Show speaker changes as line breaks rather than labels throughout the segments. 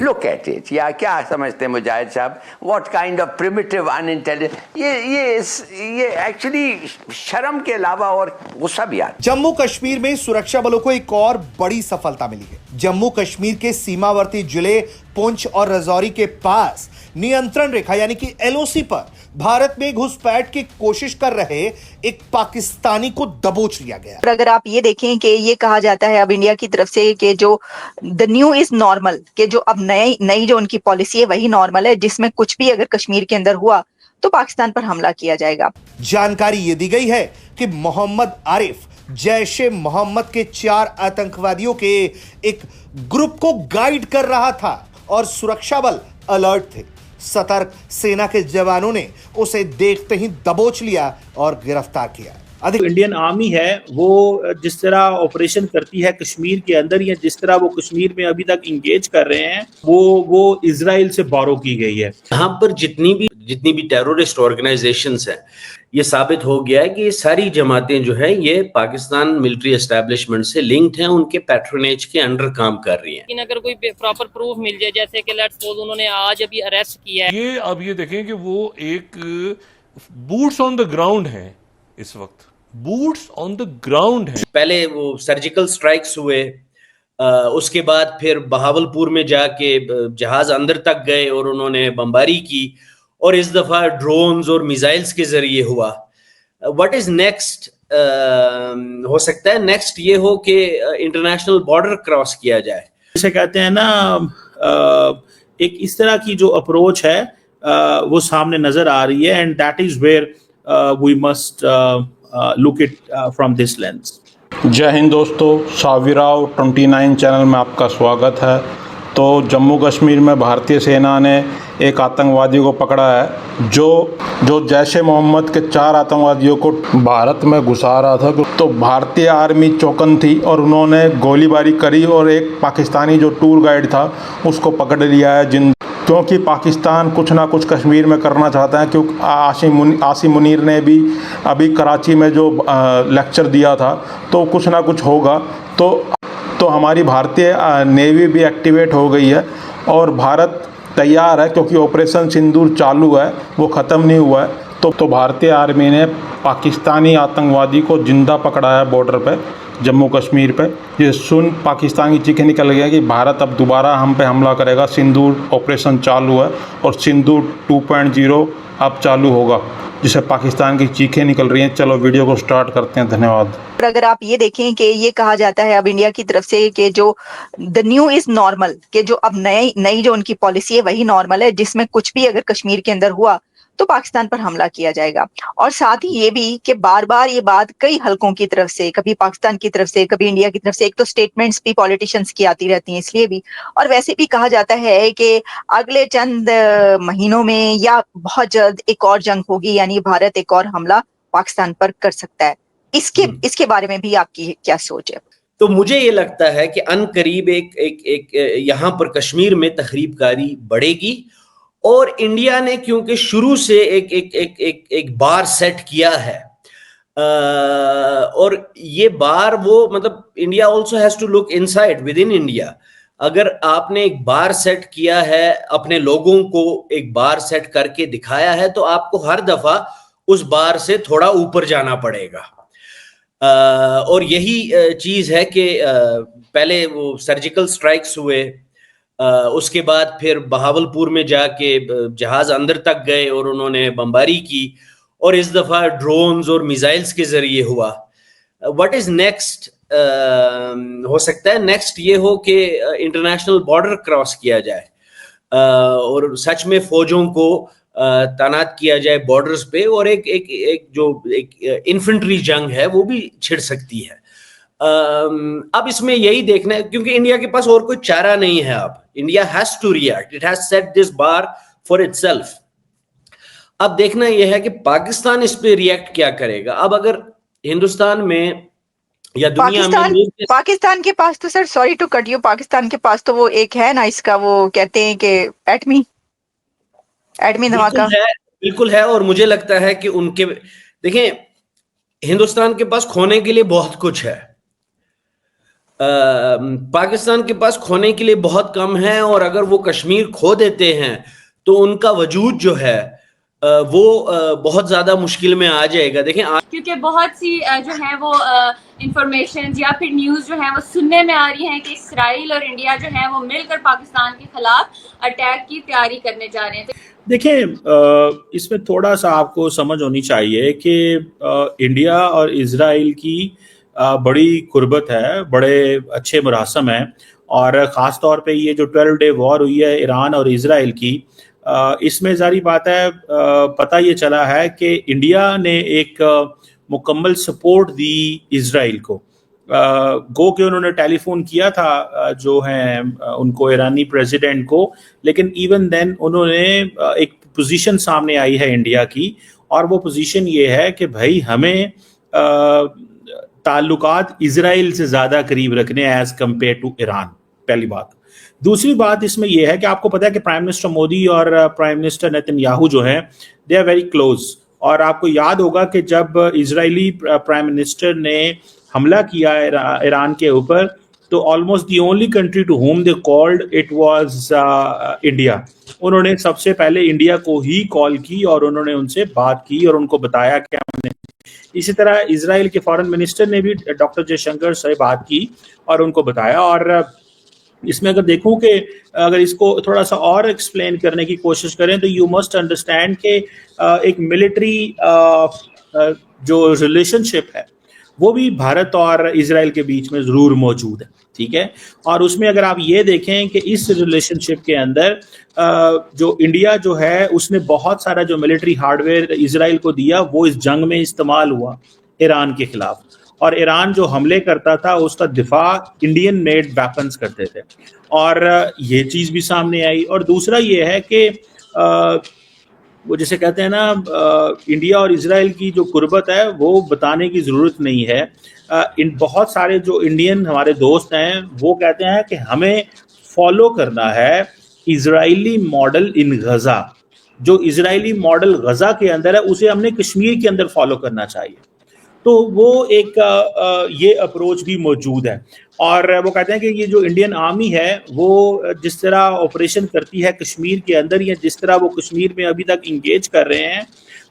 Look at it, या क्या समझते हैं मुजाहिद साहब, what kind of primitive unintelligent, ये एक्चुअली शर्म के अलावा और गुस्सा भी आता है।
जम्मू कश्मीर में सुरक्षा बलों को एक और बड़ी सफलता मिली है। जम्मू कश्मीर के सीमावर्ती जिले पुंछ और राजौरी के पास नियंत्रण रेखा यानी कि एलओसी पर भारत में घुसपैठ की कोशिश कर रहे एक पाकिस्तानी को दबोच लिया गया।
अगर आप ये देखें कि ये कहा जाता है अब इंडिया की तरफ से कि जो द न्यू इज नॉर्मल, कि जो अब नई जो उनकी पॉलिसी है वही नॉर्मल है, जिसमें कुछ भी अगर कश्मीर के अंदर हुआ तो पाकिस्तान पर हमला किया जाएगा।
जानकारी ये दी गई है कि मोहम्मद आरिफ जैश ए मोहम्मद के 4 आतंकवादियों के एक ग्रुप को गाइड कर रहा था और सुरक्षा बल अलर्ट थे। सतर्क सेना के जवानों ने उसे देखते ही दबोच लिया और गिरफ्तार किया।
इंडियन आर्मी है वो जिस तरह ऑपरेशन करती है कश्मीर के अंदर, या जिस तरह वो कश्मीर में अभी तक इंगेज कर रहे हैं, वो इजराइल से बोरो की गई है।
यहाँ पर जितनी भी टेररिस्ट ऑर्गेनाइजेशंस हैं, ये साबित हो गया है कि ये सारी जमातें जो हैं ये पाकिस्तान मिलिट्री एस्टेब्लिशमेंट से लिंक्ड हैं, उनके पैट्रोनेज के अंडर काम कर रही हैं।
लेकिन अगर कोई प्रॉपर प्रूफ मिल जाए, जैसे कि लेट्स सपोज उन्होंने आज अभी अरेस्ट किया है,
ये अब ये देखें कि वो एक बूट्स ऑन द ग्राउंड है, इस वक्त बूट्स ऑन द ग्राउंड है।
पहले वो सर्जिकल स्ट्राइक्स हुए, उसके बाद फिर बहावलपुर में जाके जहाज अंदर तक गए और उन्होंने बमबारी की, और इस दफा ड्रोन्स और मिसाइल्स के जरिए हुआ। What is next? हो सकता है नेक्स्ट ये हो कि इंटरनेशनल बॉर्डर क्रॉस किया जाए।
जैसे कहते हैं ना, एक इस तरह की जो अप्रोच है वो सामने नजर आ रही है, and that is where we must look it from this lens.
जय हिंद दोस्तों, साविराव 29 चैनल में आपका स्वागत है। तो जम्मू कश्मीर में भारतीय सेना ने एक आतंकवादी को पकड़ा है जो जैश ए मोहम्मद के 4 आतंकवादियों को भारत में घुसा रहा था। तो भारतीय आर्मी चौकन थी और उन्होंने गोलीबारी करी और एक पाकिस्तानी जो टूर गाइड था उसको पकड़ लिया है। क्योंकि पाकिस्तान कुछ ना कुछ कश्मीर में करना चाहता है, क्योंकि आसिम मुनीर ने भी अभी कराची में जो लेक्चर दिया था, तो कुछ ना कुछ होगा। तो हमारी भारतीय नेवी भी एक्टिवेट हो गई है और भारत तैयार है, क्योंकि ऑपरेशन सिंदूर चालू है, वो ख़त्म नहीं हुआ है। तो भारतीय आर्मी ने पाकिस्तानी आतंकवादी को जिंदा पकड़ा है बॉर्डर पे, जम्मू कश्मीर पे। ये सुन पाकिस्तान की चीखें निकल गया कि भारत अब दोबारा हम पे हमला करेगा। सिंदूर ऑपरेशन चालू है और सिंदूर 2.0 अब चालू होगा, जिससे पाकिस्तान की चीखें निकल रही हैं। चलो वीडियो को स्टार्ट करते हैं। धन्यवाद।
अगर आप ये देखें कि ये कहा जाता है अब इंडिया की तरफ से कि जो द न्यू इज नॉर्मल, कि जो अब नई जो उनकी पॉलिसी है वही नॉर्मल है, जिसमें कुछ भी अगर कश्मीर के अंदर हुआ तो पाकिस्तान पर हमला किया जाएगा। और साथ ही ये भी कि बार बार ये बात कई हलकों की तरफ से, कभी पाकिस्तान की तरफ से, कभी इंडिया की तरफ से, एक तो स्टेटमेंट्स भी पॉलिटिशियंस की आती रहती हैं इसलिए भी, और वैसे भी कहा जाता है कि अगले चंद महीनों में या बहुत जल्द एक और जंग होगी, यानी भारत एक और हमला पाकिस्तान पर कर सकता है। इसके बारे में भी आपकी क्या सोच है?
तो मुझे ये लगता है कि अनकरीब एक यहाँ पर कश्मीर में तखरीबकारी बढ़ेगी, और इंडिया ने क्योंकि शुरू से एक बार सेट किया है, और ये बार वो मतलब India also has to look inside within India. अगर आपने एक बार सेट किया है, अपने लोगों को एक बार सेट करके दिखाया है, तो आपको हर दफा उस बार से थोड़ा ऊपर जाना पड़ेगा। और यही चीज है कि पहले वो सर्जिकल स्ट्राइक्स हुए, उसके बाद फिर बहावलपुर में जाके जहाज अंदर तक गए और उन्होंने बमबारी की, और इस दफा ड्रोन्स और मिसाइल्स के जरिए हुआ। What is next? हो सकता है नेक्स्ट ये हो कि इंटरनेशनल बॉर्डर क्रॉस किया जाए और सच में फौजों को तैनात किया जाए बॉर्डर्स पे, और एक इन्फेंट्री जंग है वो भी छिड़ सकती है। अब इसमें यही देखना है, क्योंकि इंडिया के पास और कोई चारा नहीं है। अब India has to react, it has set this bar for itself. अब देखना यह है कि पाकिस्तान इस पे रिएक्ट क्या करेगा। अब अगर हिंदुस्तान में या दुनिया में
पाकिस्तान के पास तो, sir sorry to cut you, Pakistan के पास तो वो एक है ना, इसका वो कहते हैं कि एटमी धमाका
बिल्कुल है। और मुझे लगता है कि उनके, देखें, हिंदुस्तान के पास खोने के लिए बहुत कुछ है। पाकिस्तान के पास खोने के लिए बहुत कम है, और अगर वो कश्मीर खो देते हैं तो उनका वजूद जो है वो बहुत ज्यादा मुश्किल में आ जाएगा। देखें
क्योंकि बहुत सी जो है वो इंफॉर्मेशन या फिर न्यूज़ जो है वो सुनने में आ रही है कि इसराइल और इंडिया जो है वो मिलकर पाकिस्तान के खिलाफ अटैक की तैयारी करने जा रहे हैं।
देखिए, इसमें थोड़ा सा आपको समझ होनी चाहिए कि इंडिया और इजराइल की बड़ी कुर्बत है, बड़े अच्छे मरासम हैं, और ख़ास तौर पे ये जो 12 डे वॉर हुई है ईरान और इजराइल की, इसमें ज़ाहिर बात है पता ये चला है कि इंडिया ने एक मुकम्मल सपोर्ट दी इजराइल को। गो के उन्होंने टेलीफोन किया था जो हैं उनको, ईरानी प्रेसिडेंट को, लेकिन इवन देन उन्होंने एक पोजीशन सामने आई है इंडिया की, और वो पोजीशन ये है कि भाई हमें ताल्लुकात इजराइल से ज़्यादा करीब रखने एज कम्पेयर टू ईरान, पहली बात। दूसरी बात इसमें यह है कि आपको पता है कि प्राइम मिनिस्टर मोदी और प्राइम मिनिस्टर नेतन्याहू जो हैं दे आर वेरी क्लोज, और आपको याद होगा कि जब इजरायली प्राइम मिनिस्टर ने हमला किया ईरान के ऊपर, तो almost the only country to home they called it was India. उन्होंने सबसे पहले इंडिया को ही कॉल की और उन्होंने उनसे बात की और उनको बताया कि हमने, इसी तरह इजराइल के फॉरेन मिनिस्टर ने भी डॉक्टर जयशंकर से बात की और उनको बताया। और इसमें अगर देखूं कि अगर इसको थोड़ा सा और एक्सप्लेन करने की कोशिश करें तो यू मस्ट अंडरस्टैंड कि एक मिलिट्री जो रिलेशनशिप है वो भी भारत और इजराइल के बीच में ज़रूर मौजूद है, ठीक है। और उसमें अगर आप ये देखें कि इस रिलेशनशिप के अंदर जो इंडिया जो है उसने बहुत सारा जो मिलिट्री हार्डवेयर इजराइल को दिया वो इस जंग में इस्तेमाल हुआ ईरान के खिलाफ, और ईरान जो हमले करता था उसका दिफा इंडियन मेड वेपन्स करते थे, और ये चीज़ भी सामने आई। और दूसरा ये है कि वो जैसे कहते हैं ना, इंडिया और इजराइल की जो कुर्बत है वो बताने की ज़रूरत नहीं है। इन बहुत सारे जो इंडियन हमारे दोस्त हैं वो कहते हैं कि हमें फॉलो करना है इजरायली मॉडल इन गज़ा। जो इजरायली मॉडल गज़ा के अंदर है उसे हमने कश्मीर के अंदर फॉलो करना चाहिए। तो वो एक ये अप्रोच भी मौजूद है, और वो कहते हैं कि ये जो इंडियन आर्मी है वो जिस तरह ऑपरेशन करती है कश्मीर के अंदर, या जिस तरह वो कश्मीर में अभी तक इंगेज कर रहे हैं,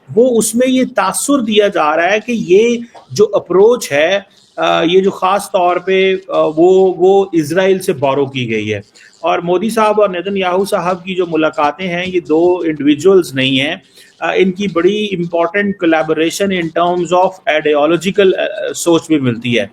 वो उसमें ये तासुर दिया जा रहा है कि ये जो अप्रोच है ये जो ख़ास तौर पे वो इजराइल से बोरो की गई है। और मोदी साहब और नेतन्याहू साहब की जो मुलाकातें हैं ये दो इंडिविजुअल्स नहीं हैं, इनकी बड़ी important collaboration in terms of ideological सोच भी मिलती है।